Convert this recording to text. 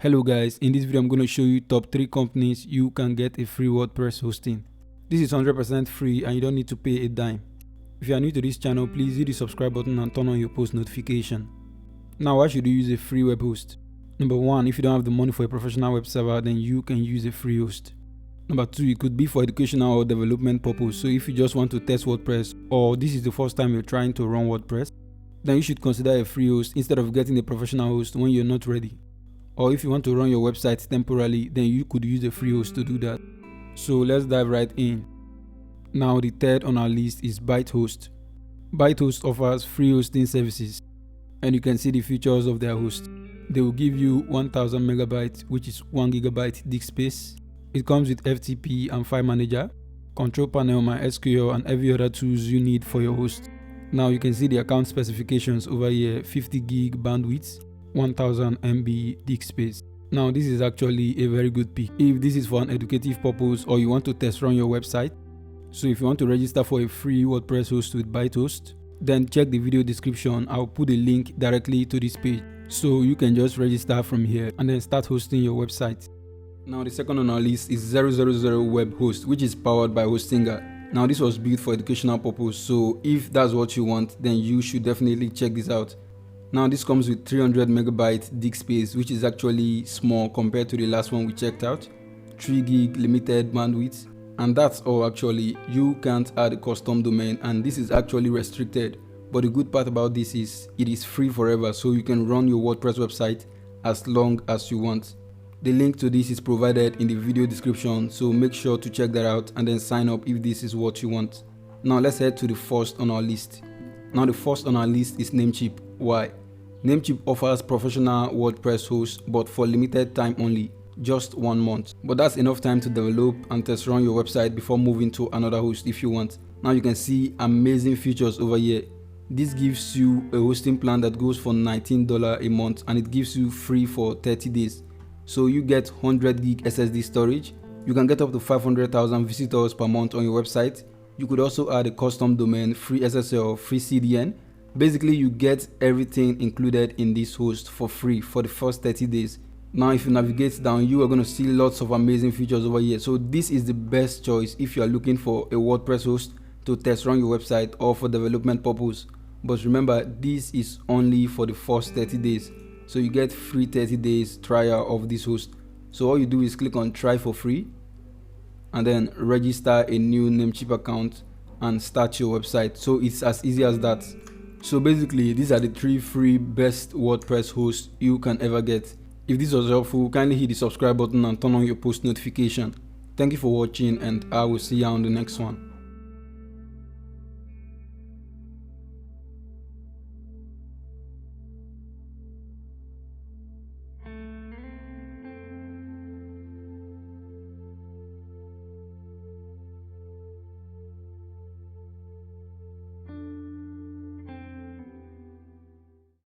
Hello guys, in this video I'm going to show you top 3 companies you can get a free WordPress hosting. This is 100% free and you don't need to pay a dime. If you are new to this channel, please hit the subscribe button and turn on your post notification. Now, why should you use a free web host? Number 1, if you don't have the money for a professional web server, then you can use a free host. Number 2, it could be for educational or development purpose. So if you just want to test WordPress or this is the first time you're trying to run WordPress, then you should consider a free host instead of getting a professional host when you're not ready. Or if you want to run your website temporarily, then you could use a free host to do that. So let's dive right in. Now the third on our list is ByToast. ByToast offers free hosting services and you can see the features of their host. They will give you 1000 megabytes, which is 1 gigabyte disk space. It comes with FTP and file manager, control panel, MySQL and every other tools you need for your host. Now you can see the account specifications over here: 50 gig bandwidth, 1000 MB disk space. Now this is actually a very good pick if this is for an educative purpose or you want to test run your website. So if you want to register for a free WordPress host with ByToast, then check the video description. I'll put a link directly to this page so you can just register from here and then start hosting your website. Now the second on our list is ZeroZero web host, which is powered by Hostinger. Now this was built for educational purpose, so if that's what you want, then you should definitely check this out. Now this comes with 300 megabyte disk space, which is actually small compared to the last one we checked out, 3 gig limited bandwidth, and that's all actually. You can't add a custom domain and this is actually restricted, but the good part about this is it is free forever, so you can run your WordPress website as long as you want. The link to this is provided in the video description, so make sure to check that out and then sign up if this is what you want. Now let's head to the first on our list. Now the first on our list is Namecheap. Why? Namecheap offers professional WordPress hosts, but for limited time only, just 1 month. But that's enough time to develop and test run your website before moving to another host if you want. Now you can see amazing features over here. This gives you a hosting plan that goes for $19 a month and it gives you free for 30 days. So you get 100 gig SSD storage. You can get up to 500,000 visitors per month on your website. You could also add a custom domain, free SSL, free CDN. Basically, you get everything included in this host for free for the first 30 days. Now, if you navigate down, you are going to see lots of amazing features over here. So this is the best choice if you are looking for a WordPress host to test run your website or for development purpose. But remember, this is only for the first 30 days. So you get free 30 days trial of this host. So all you do is click on try for free and then register a new Namecheap account and start your website. So it's as easy as that. So basically, these are the 3 free best WordPress hosts you can ever get. If this was helpful, kindly hit the subscribe button and turn on your post notification. Thank you for watching and I will see you on the next one.